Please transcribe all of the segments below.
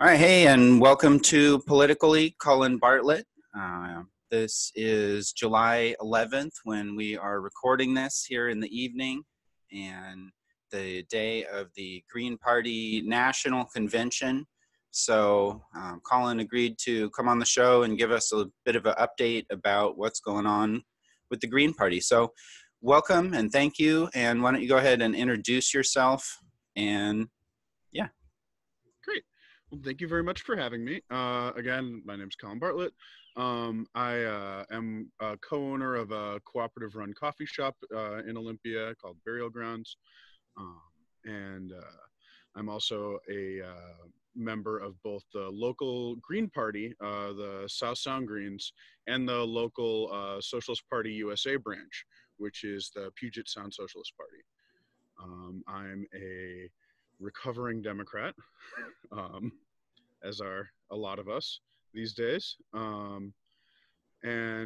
All right, hey, and welcome to PoliticOly, Colin Bartlett. This is July 11th when we are recording this here in the evening, and the day of the Green Party National Convention. So Colin agreed to come on the show and give us a bit of an update about what's going on with the Green Party. So welcome and thank you, and why don't you go ahead and introduce yourself, and yeah. Great. Well, thank you very much for having me. Again, my name is Colin Bartlett. I am a co-owner of a cooperative-run coffee shop in Olympia called Burial Grounds. And I'm also a member of both the local Green Party, the South Sound Greens, and the local Socialist Party USA branch, which is the Puget Sound Socialist Party. I'm a recovering Democrat, as are a lot of us these days. And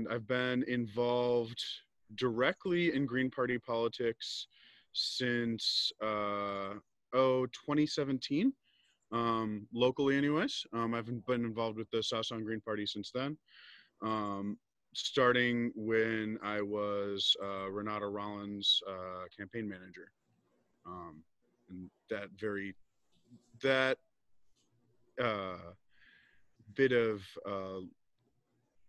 I've been involved directly in Green Party politics since 2017, locally anyways. I've been involved with the South Sound Green Party since then, starting when I was Renata Rollins' campaign manager. And that bit of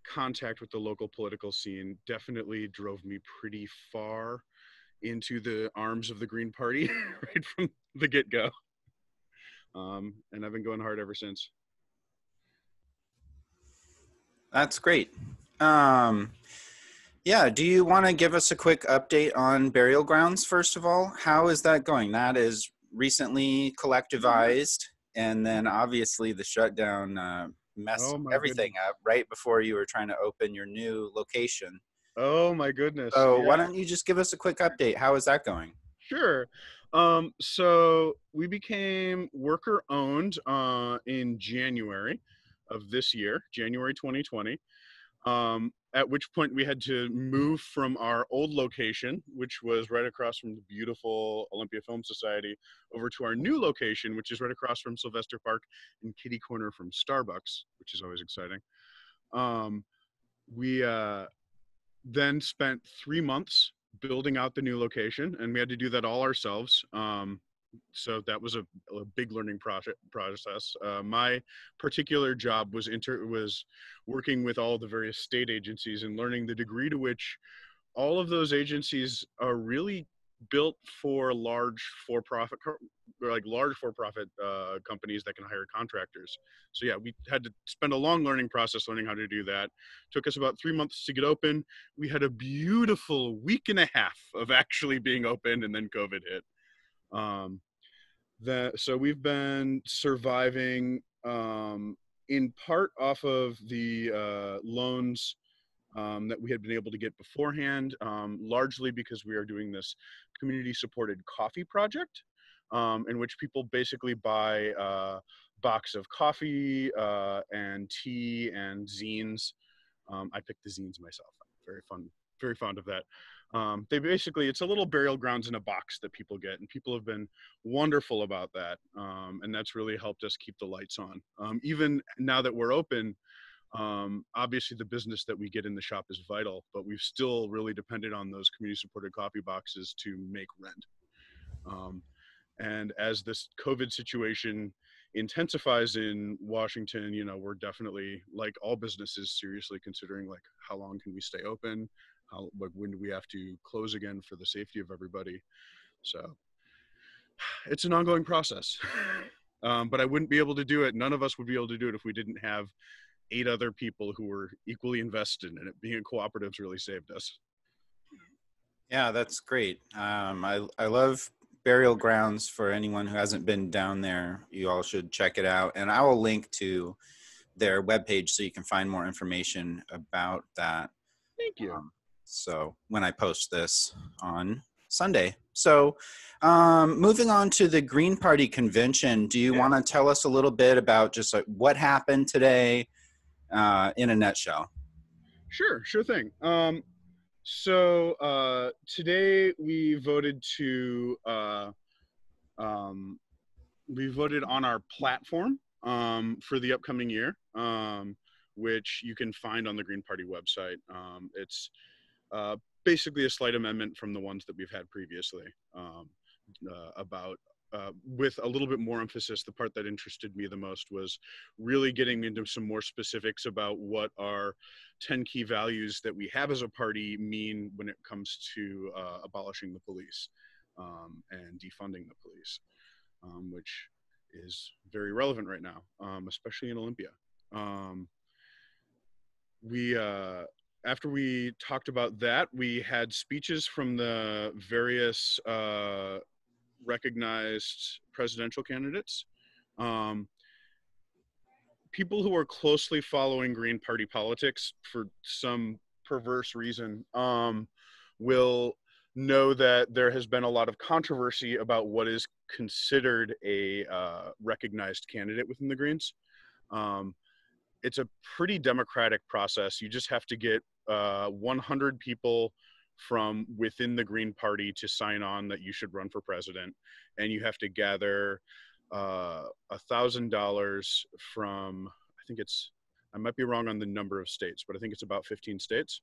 contact with the local political scene definitely drove me pretty far into the arms of the Green Party right from the get-go. And I've been going hard ever since. That's great. Yeah, do you want to give us a quick update on Burial Grounds, first of all? How is that going? That is recently collectivized, and then obviously the shutdown messed everything up right before you were trying to open your new location. Oh my goodness. So why don't you just give us a quick update? How is that going? Sure. So we became worker owned in January of this year, January 2020. At which point we had to move from our old location, which was right across from the beautiful Olympia Film Society, over to our new location, which is right across from Sylvester Park and kitty corner from Starbucks, which is always exciting. We then spent 3 months building out the new location, and we had to do that all ourselves. So that was a big learning process. My particular job was working with all the various state agencies and learning the degree to which all of those agencies are really built for large for-profit companies that can hire contractors. So yeah, we had to spend a long learning process learning how to do that. Took us about 3 months to get open. We had a beautiful week and a half of actually being open, and then COVID hit. So we've been surviving in part off of the loans that we had been able to get beforehand, largely because we are doing this community-supported coffee project, in which people basically buy a box of coffee and tea and zines. I picked the zines myself. I'm very fond of that. It's a little burial grounds in a box that people get, and people have been wonderful about that. And that's really helped us keep the lights on. Even now that we're open, obviously the business that we get in the shop is vital, but we've still really depended on those community supported coffee boxes to make rent. And as this COVID situation intensifies in Washington, we're definitely, like all businesses, seriously considering like how long can we stay open? When do we have to close again for the safety of everybody? So it's an ongoing process. But I wouldn't be able to do it. None of us would be able to do it if we didn't have 8 other people who were equally invested in it. Being in cooperatives really saved us. Yeah, that's great. I love Burial Grounds. For anyone who hasn't been down there, you all should check it out. And I will link to their webpage so you can find more information about that. Thank you. So when I post this on Sunday. So moving on to the Green Party convention, do you want to tell us a little bit about just like what happened today in a nutshell? Sure thing. So today we voted on our platform for the upcoming year, which you can find on the Green Party website. It's basically a slight amendment from the ones that we've had previously, about with a little bit more emphasis. The part that interested me the most was really getting into some more specifics about what our 10 key values that we have as a party mean when it comes to abolishing the police, and defunding the police, which is very relevant right now, especially in Olympia. We after we talked about that, we had speeches from the various recognized presidential candidates. People who are closely following Green Party politics for some perverse reason will know that there has been a lot of controversy about what is considered a recognized candidate within the Greens. It's a pretty democratic process. You just have to get 100 people from within the Green Party to sign on that you should run for president, and you have to gather $1,000 from, I think it's, I might be wrong on the number of states, but I think it's about 15 states,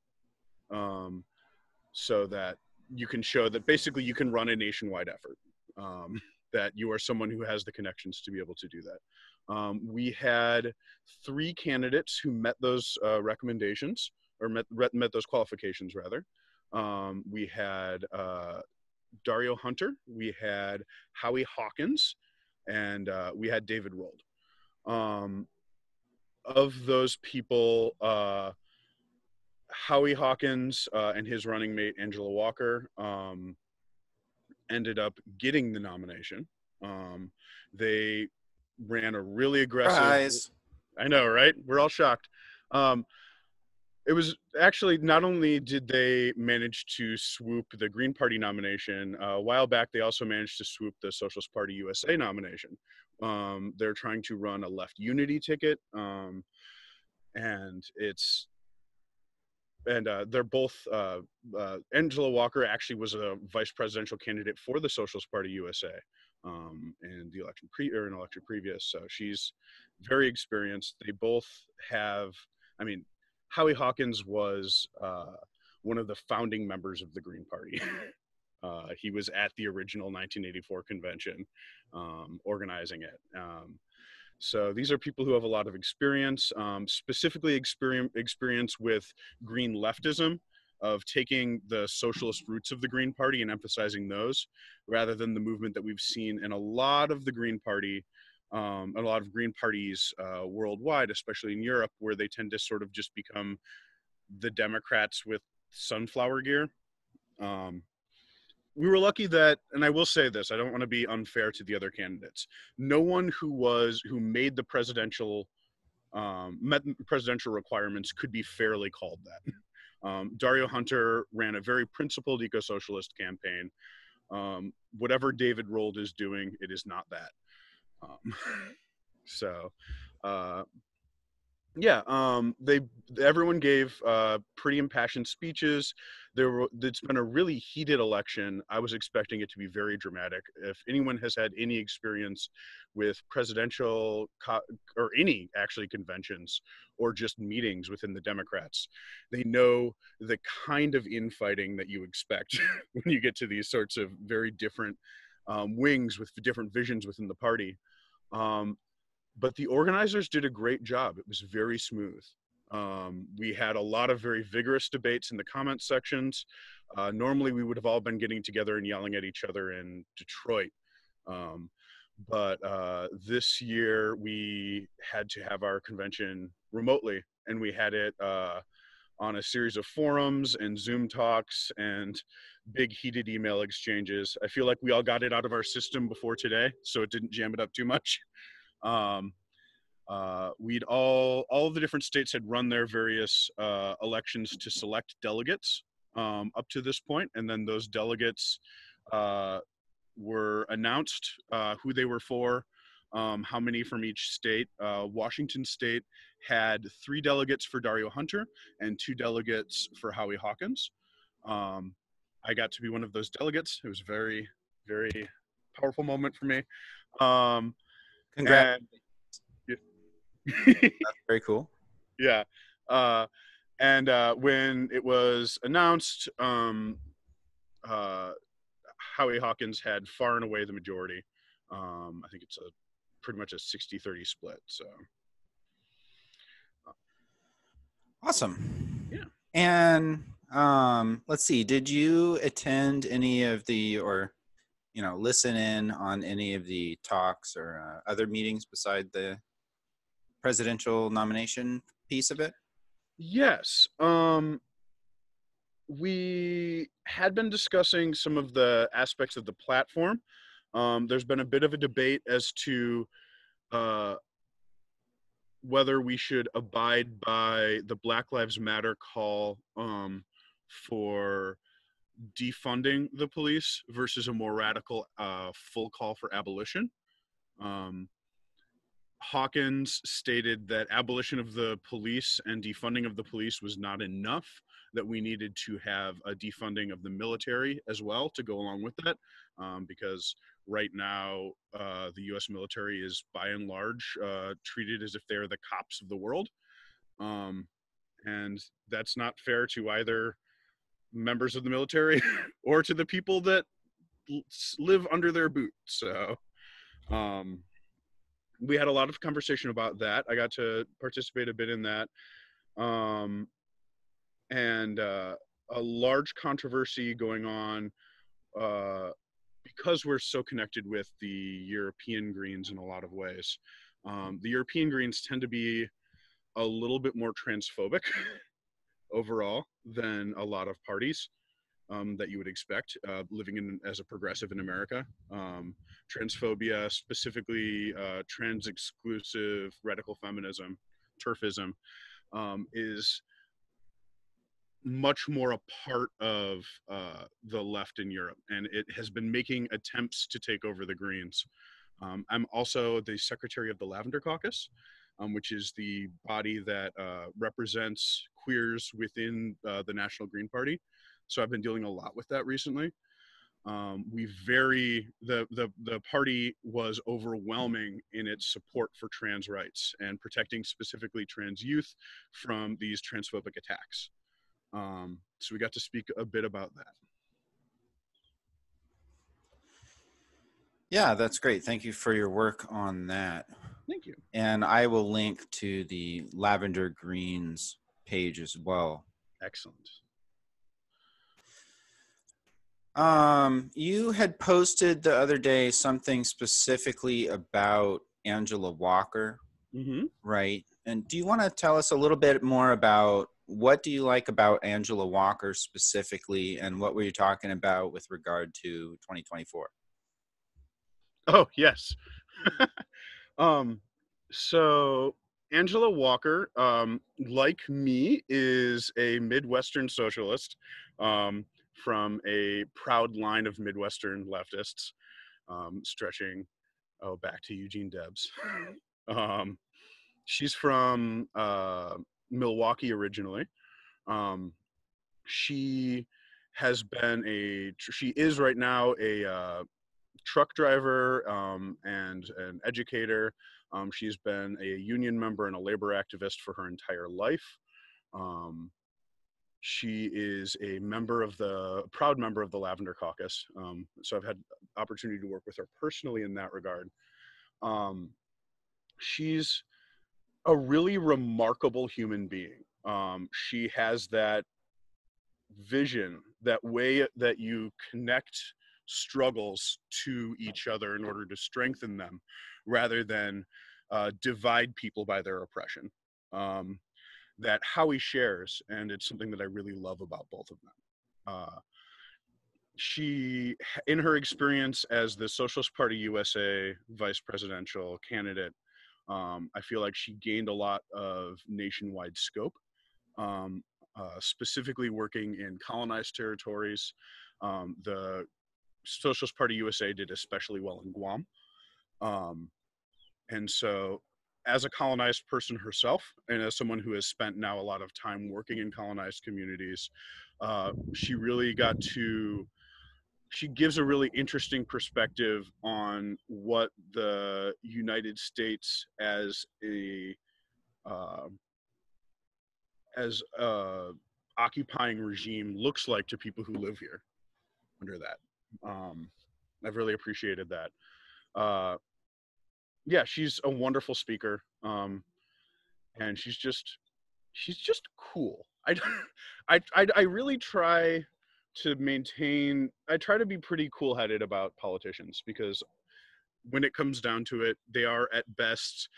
so that you can show that basically you can run a nationwide effort, that you are someone who has the connections to be able to do that. We had 3 candidates who met those recommendations, or met those qualifications rather. We had Dario Hunter, we had Howie Hawkins, and we had David Rold. Of those people, Howie Hawkins and his running mate Angela Walker ended up getting the nomination. They ran a really aggressive. Surprise. I know, right? We're all shocked. It was actually, not only did they manage to swoop the Green Party nomination, a while back they also managed to swoop the Socialist Party USA nomination. They're trying to run a left unity ticket, and they're both, Angela Walker actually was a vice presidential candidate for the Socialist Party USA in the election previous, so she's very experienced. They both have, I mean, Howie Hawkins was one of the founding members of the Green Party. He was at the original 1984 convention, organizing it. So these are people who have a lot of experience, specifically experience with green leftism, of taking the socialist roots of the Green Party and emphasizing those, rather than the movement that we've seen in a lot of the Green Party, a lot of Green Parties worldwide, especially in Europe, where they tend to sort of just become the Democrats with sunflower gear. We were lucky that, and I will say this, I don't want to be unfair to the other candidates, no one who made the presidential, met presidential requirements could be fairly called that. Dario Hunter ran a very principled eco-socialist campaign. Whatever David Rold is doing, it is not that. Everyone gave pretty impassioned speeches. It's been a really heated election. I was expecting it to be very dramatic. If anyone has had any experience with presidential or any actually conventions or just meetings within the Democrats, they know the kind of infighting that you expect when you get to these sorts of very different wings with different visions within the party. But the organizers did a great job. It was very smooth. We had a lot of very vigorous debates in the comment sections. Normally we would have all been getting together and yelling at each other in Detroit. But this year we had to have our convention remotely, and we had it on a series of forums and Zoom talks and big heated email exchanges. I feel like we all got it out of our system before today, so it didn't jam it up too much. We'd all of the different states had run their various elections to select delegates up to this point, and then those delegates were announced, who they were for, how many from each state. Washington State had 3 delegates for Dario Hunter and 2 delegates for Howie Hawkins. I got to be one of those delegates. It was a very, very powerful moment for me. Congrats. That's very cool. Yeah. Uh, and when it was announced, uh, Howie Hawkins had far and away the majority. I think it's pretty much a 60-30 split. So, Awesome. yeah. And let's see, did you attend any of the, or listen in on any of the talks or other meetings beside the presidential nomination piece of it? Yes. We had been discussing some of the aspects of the platform. There's been a bit of a debate as to uh, whether we should abide by the Black Lives Matter call for defunding the police versus a more radical full call for abolition. Um, Hawkins stated that abolition of the police and defunding of the police was not enough, that we needed to have a defunding of the military as well to go along with that, because right now the US military is by and large treated as if they're the cops of the world. Um, and that's not fair to either members of the military or to the people that live under their boot. So um, we had a lot of conversation about that. I got to participate a bit in that. And a large controversy going on uh, because we're so connected with the European Greens in a lot of ways. The European Greens tend to be a little bit more transphobic overall than a lot of parties that you would expect living in as a progressive in America. Transphobia, specifically trans-exclusive radical feminism, turfism, is much more a part of the left in Europe, and it has been making attempts to take over the Greens. I'm also the secretary of the Lavender Caucus, which is the body that represents queers within the National Green Party. So I've been dealing a lot with that recently. The party was overwhelming in its support for trans rights and protecting specifically trans youth from these transphobic attacks. So we got to speak a bit about that. Yeah, that's great. Thank you for your work on that. Thank you. And I will link to the Lavender Greens page as well. Excellent. You had posted the other day something specifically about Angela Walker, right? And do you want to tell us a little bit more about what do you like about Angela Walker specifically, and what were you talking about with regard to 2024? Oh, yes. So Angela Walker, like me, is a Midwestern socialist from a proud line of Midwestern leftists, stretching back to Eugene Debs. She's from Milwaukee originally. She she is right now a truck driver and an educator. She's been a union member and a labor activist for her entire life. She is a proud member of the Lavender Caucus. So I've had opportunity to work with her personally in that regard. She's a really remarkable human being. She has that vision, that way that you connect struggles to each other in order to strengthen them rather than divide people by their oppression. That Howie shares, and it's something that I really love about both of them. She, in her experience as the Socialist Party USA vice presidential candidate, I feel like she gained a lot of nationwide scope. Specifically working in colonized territories. The Socialist Party USA did especially well in Guam. And so as a colonized person herself, and as someone who has spent now a lot of time working in colonized communities, she gives a really interesting perspective on what the United States as a uh, occupying regime looks like to people who live here under that. I've really appreciated that. Yeah, she's a wonderful speaker, and she's just cool. I really try to maintain. I try to be pretty cool-headed about politicians, because when it comes down to it, they are at best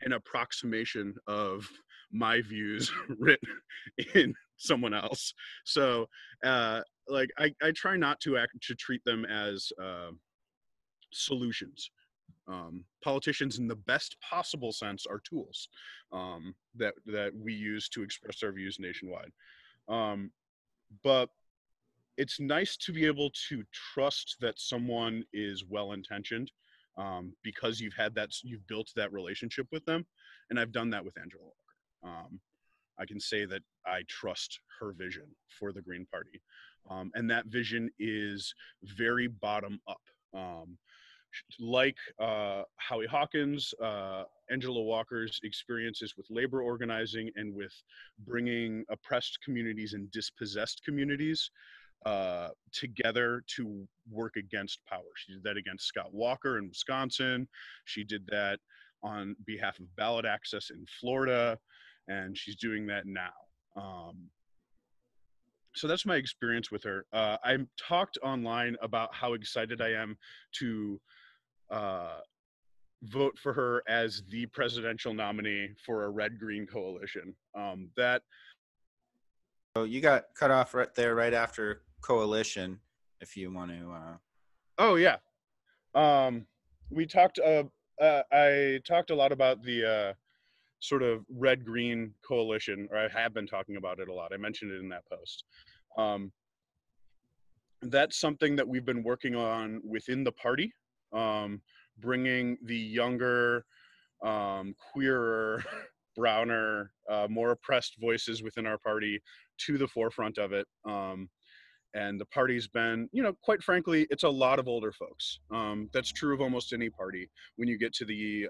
an approximation of my views written in someone else. So, like, I try not to treat them as solutions. Politicians, in the best possible sense, are tools that we use to express our views nationwide. But it's nice to be able to trust that someone is well-intentioned, because you've built that relationship with them, and I've done that with Angela Walker. I can say that I trust her vision for the Green Party, and that vision is very bottom up. Like Howie Hawkins, Angela Walker's experiences with labor organizing and with bringing oppressed communities and dispossessed communities together to work against power. She did that against Scott Walker in Wisconsin. She did that on behalf of ballot access in Florida, and she's doing that now. So that's my experience with her. I talked online about how excited I am to vote for her as the presidential nominee for a red-green coalition. So you got cut off right there, right after coalition, if you want to. Oh yeah. We talked. I talked a lot about the sort of red-green coalition, or I have been talking about it a lot. I mentioned it in that post. That's something that we've been working on within the party, bringing the younger, queerer, browner, more oppressed voices within our party to the forefront of it. And the party's been, quite frankly, it's a lot of older folks. That's true of almost any party. When you get to the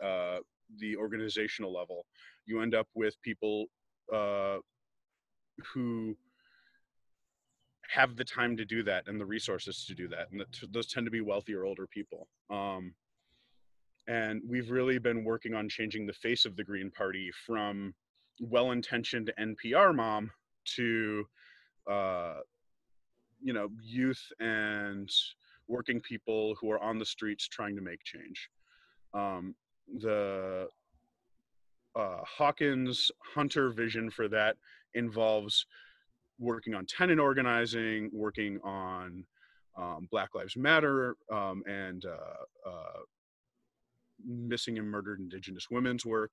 organizational level, you end up with people who have the time to do that and the resources to do that, and those tend to be wealthier older people. And we've really been working on changing the face of the Green Party from well-intentioned NPR mom to youth and working people who are on the streets trying to make change. The Hawkins Hunter vision for that involves working on tenant organizing, working on Black Lives Matter, and missing and murdered Indigenous women's work,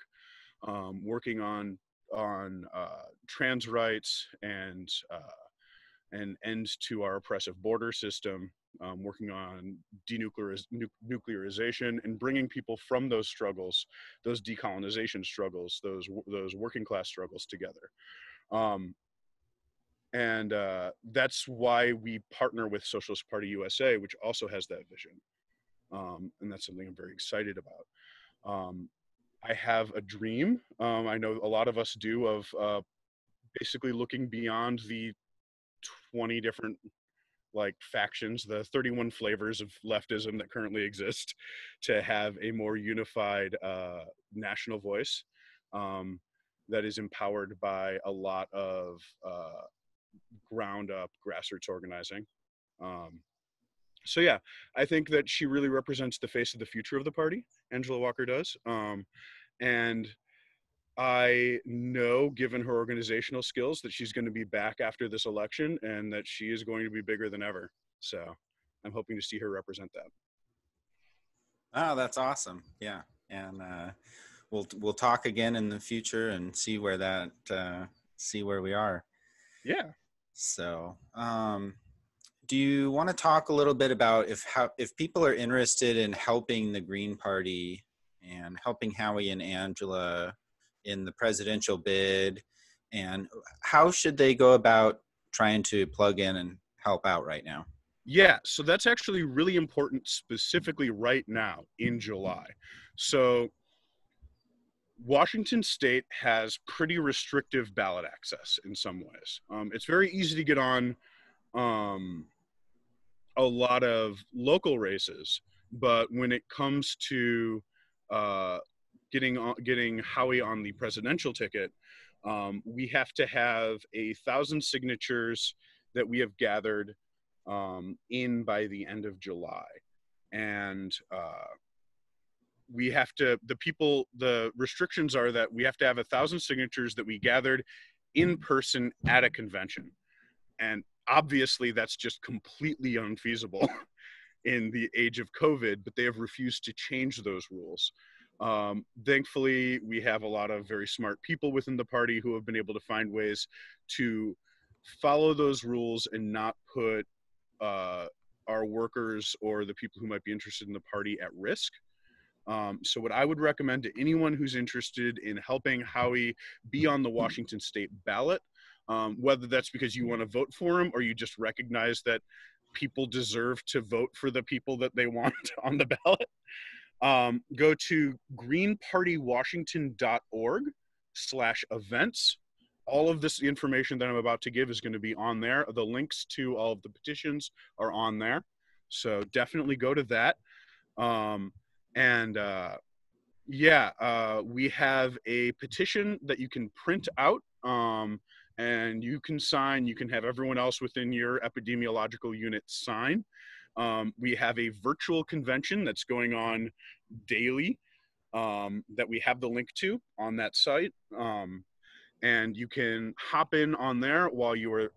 working on trans rights and an end to our oppressive border system, working on denuclearization, and bringing people from those struggles, those decolonization struggles, those working class struggles together. And that's why we partner with Socialist Party USA, which also has that vision. And that's something I'm very excited about. I have a dream, I know a lot of us do, of basically looking beyond the 20 different factions, the 31 flavors of leftism that currently exist, to have a more unified national voice that is empowered by a lot of ground up grassroots organizing. So yeah, I think that she really represents the face of the future of the party. Angela Walker does. And I know, given her organizational skills, that she's going to be back after this election and that she is going to be bigger than ever. So I'm hoping to see her represent that. Oh, that's awesome. Yeah. And we'll talk again in the future and see where we are. Yeah. So, do you want to talk a little bit about if people are interested in helping the Green Party and helping Howie and Angela in the presidential bid, and how should they go about trying to plug in and help out right now? Yeah, so that's actually really important, specifically right now in July. So Washington State has pretty restrictive ballot access in some ways. It's very easy to get on a lot of local races, but when it comes to getting Howie on the presidential ticket, we have to have 1,000 signatures that we have gathered in by the end of July, and we have to. The restrictions are that we have to have 1,000 signatures that we gathered in person at a convention, and obviously that's just completely unfeasible in the age of COVID, but they have refused to change those rules. Thankfully, we have a lot of very smart people within the party who have been able to find ways to follow those rules and not put our workers or the people who might be interested in the party at risk. So what I would recommend to anyone who's interested in helping Howie be on the Washington State ballot, whether that's because you want to vote for him or you just recognize that people deserve to vote for the people that they want on the ballot, go to greenpartywashington.org/events. All of this information that I'm about to give is going to be on there. The links to all of the petitions are on there. So definitely go to that. We have a petition that you can print out, and you can sign. You can have everyone else within your epidemiological unit sign. We have a virtual convention that's going on daily that we have the link to on that site. And you can hop in on there while you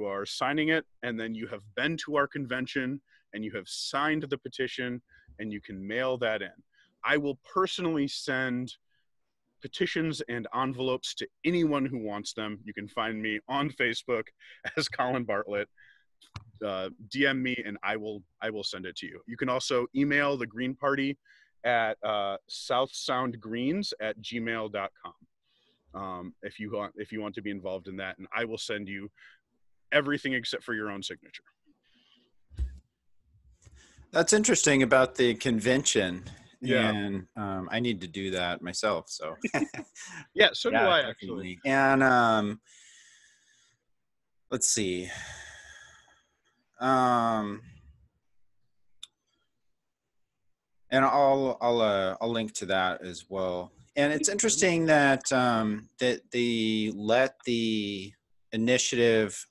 are signing it, and then you have been to our convention and you have signed the petition, and you can mail that in. I will personally send petitions and envelopes to anyone who wants them. You can find me on Facebook as Colin Bartlett. DM me and I will send it to you. You can also email the Green Party at southsoundgreens@gmail.com if you want to be involved in that, and I will send you everything except for your own signature. That's interesting about the convention. Yeah. And I need to do that myself. So yeah, so do I definitely. actually. And let's see. And I'll link to that as well. And it's interesting that that they let the initiative,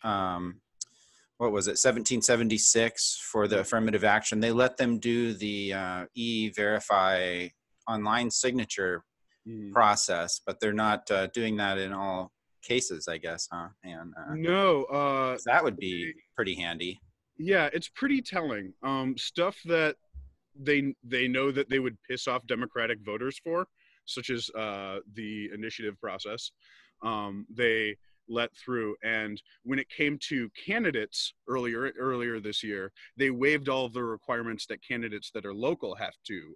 what was it, 1776 for the affirmative action. They let them do the e-verify online signature process, but they're not doing that in all cases, I guess, huh? And no, that would be pretty handy. Yeah, it's pretty telling. Stuff that they know that they would piss off Democratic voters for, such as the initiative process, they let through. And when it came to candidates earlier this year, they waived all of the requirements that candidates that are local have to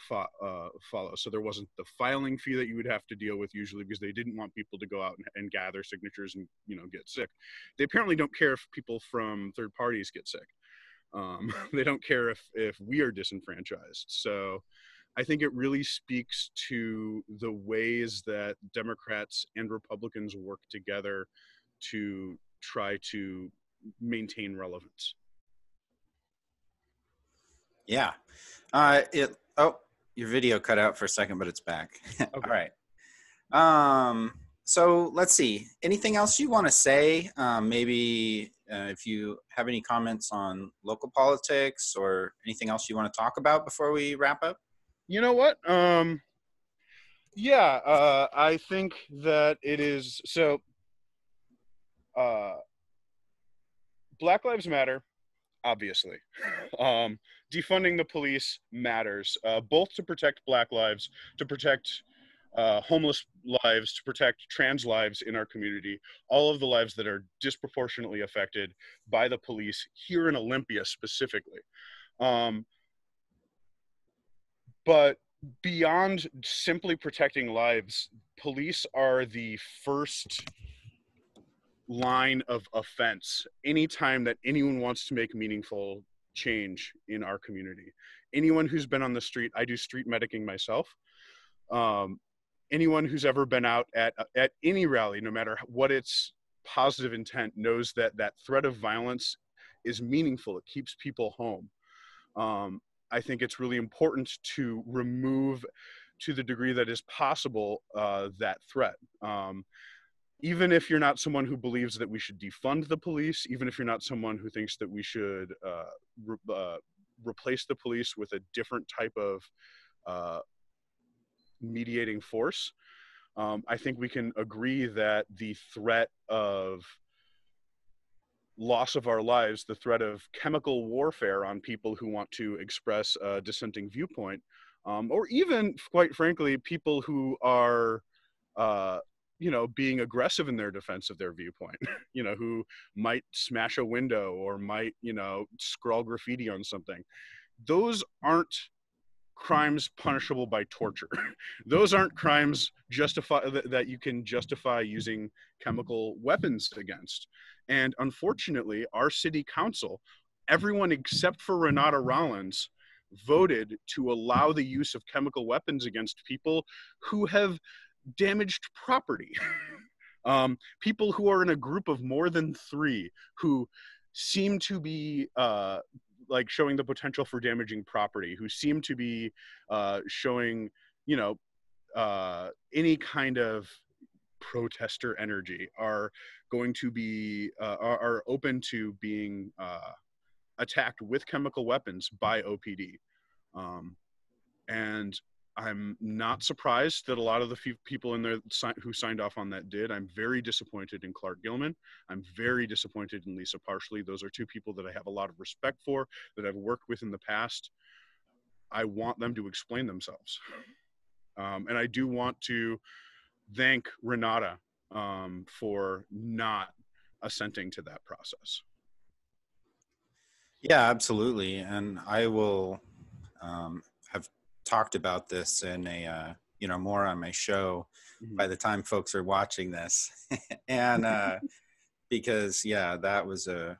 follow. So there wasn't the filing fee that you would have to deal with usually, because they didn't want people to go out and gather signatures and get sick. They apparently don't care if people from third parties get sick. They don't care if we are disenfranchised. So I think it really speaks to the ways that Democrats and Republicans work together to try to maintain relevance. Yeah. Your video cut out for a second, but it's back. Okay. All right. So let's see. Anything else you want to say? Maybe if you have any comments on local politics or anything else you want to talk about before we wrap up? You know what? I think that it is so. Black Lives Matter, obviously. Defunding the police matters, both to protect Black lives, to protect homeless lives, to protect trans lives in our community, all of the lives that are disproportionately affected by the police here in Olympia specifically. But beyond simply protecting lives, police are the first line of offense anytime that anyone wants to make meaningful change in our community. Anyone who's been on the street, I do street medicing myself. Anyone who's ever been out at any rally, no matter what its positive intent, knows that that threat of violence is meaningful. It keeps people home. I think it's really important to remove, to the degree that is possible, that threat. Even if you're not someone who believes that we should defund the police, even if you're not someone who thinks that we should replace the police with a different type of mediating force, I think we can agree that the threat of loss of our lives, the threat of chemical warfare on people who want to express a dissenting viewpoint, or even, quite frankly, people who are, being aggressive in their defense of their viewpoint, who might smash a window or might, scrawl graffiti on something. Those aren't crimes punishable by torture. Those aren't crimes that you can justify using chemical weapons against. And unfortunately, our city council, everyone except for Renata Rollins, voted to allow the use of chemical weapons against people who have damaged property. People who are in a group of more than 3 who seem to be like showing the potential for damaging property, who seem to be showing, any kind of protester energy, are going to be are open to being attacked with chemical weapons by OPD. And I'm not surprised that a lot of the people in there who signed off on that did. I'm very disappointed in Clark Gilman. I'm very disappointed in Lisa Partially. Those are 2 people that I have a lot of respect for, that I've worked with in the past. I want them to explain themselves. And I do want to thank Renata for not assenting to that process. Yeah, absolutely. And I will have talked about this in a, more on my show by the time folks are watching this. And because, yeah, that was a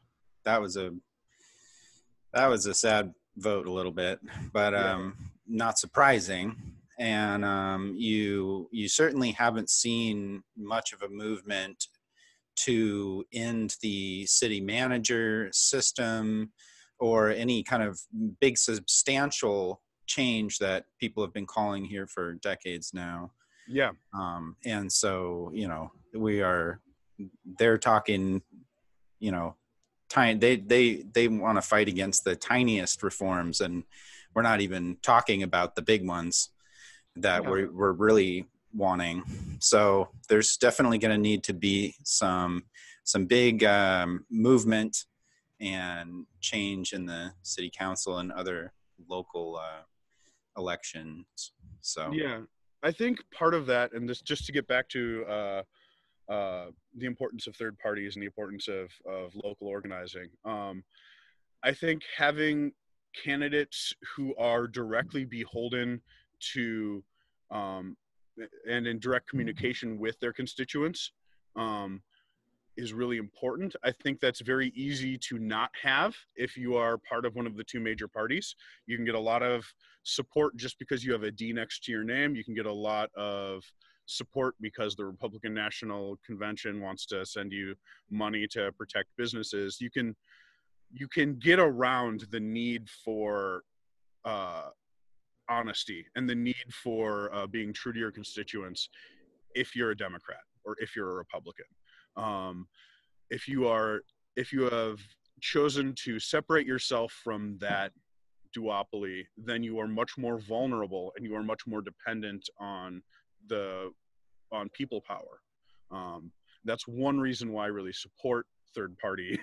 sad vote a little bit, but not surprising. And you certainly haven't seen much of a movement to end the city manager system or any kind of big substantial change that people have been calling here for decades now. Yeah. And so, they're talking, tiny, they want to fight against the tiniest reforms, and we're not even talking about the big ones that we're really wanting. So there's definitely going to need to be some big movement and change in the city council and other local elections. So yeah, I think part of that, and this just to get back to the importance of third parties and the importance of local organizing. I think having candidates who are directly beholden to and in direct communication with their constituents is really important. I think that's very easy to not have if you are part of one of the 2 major parties. You can get a lot of support just because you have a D next to your name. You can get a lot of support because the Republican National Convention wants to send you money to protect businesses. You can get around the need for honesty and the need for being true to your constituents if you're a Democrat or if you're a Republican. If you have chosen to separate yourself from that duopoly, then you are much more vulnerable and you are much more dependent on people power. That's one reason why I really support third party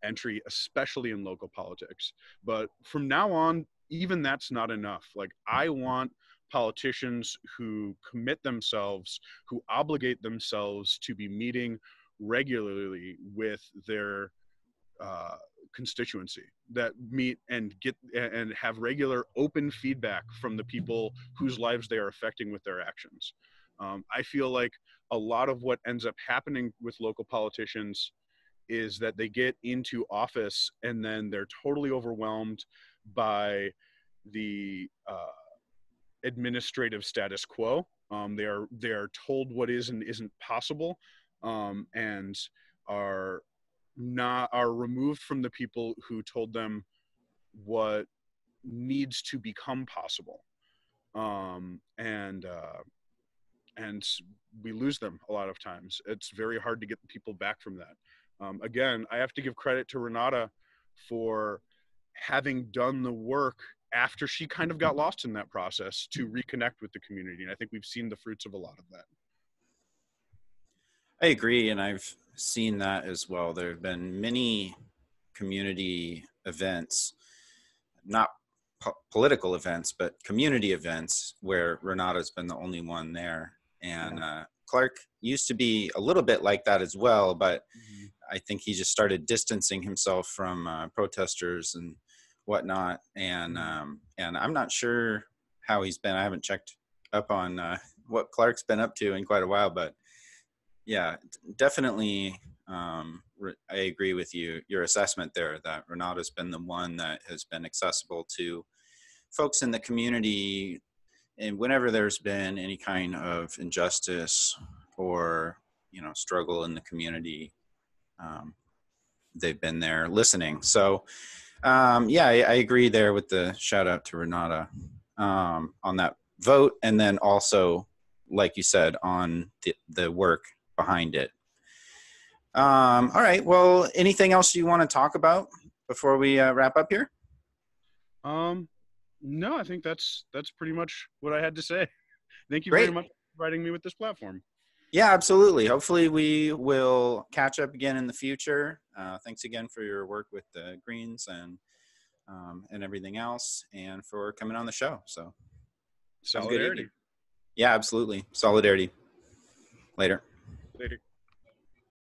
entry, especially in local politics. But from now on, even that's not enough. Like, I want politicians who commit themselves, who obligate themselves to be meeting regularly with their constituency, that meet and have regular open feedback from the people whose lives they are affecting with their actions. I feel like a lot of what ends up happening with local politicians is that they get into office and then they're totally overwhelmed by the administrative status quo. They are told what is and isn't possible, and are removed from the people who told them what needs to become possible. And we lose them a lot of times. It's very hard to get people back from that. Again, I have to give credit to Renata for having done the work after she kind of got lost in that process to reconnect with the community. And I think we've seen the fruits of a lot of that. I agree, and I've seen that as well. There have been many community events, not political events, but community events where Renata's been the only one there. And Clark used to be a little bit like that as well, but I think he just started distancing himself from protesters and whatnot. And I'm not sure how he's been. I haven't checked up on what Clark's been up to in quite a while, but yeah, definitely. I agree with your assessment there that Renata's been the one that has been accessible to folks in the community. And whenever there's been any kind of injustice or, struggle in the community, they've been there listening. So, yeah, I agree there with the shout out to Renata on that vote. And then also, like you said, on the work behind it. All right. Well, anything else you want to talk about before we wrap up here? No, I think that's pretty much what I had to say. Thank you very much for providing me with this platform. Yeah, absolutely. Hopefully we will catch up again in the future. Thanks again for your work with the Greens and everything else, and for coming on the show. So, solidarity. Yeah, absolutely. Solidarity. Later. Later.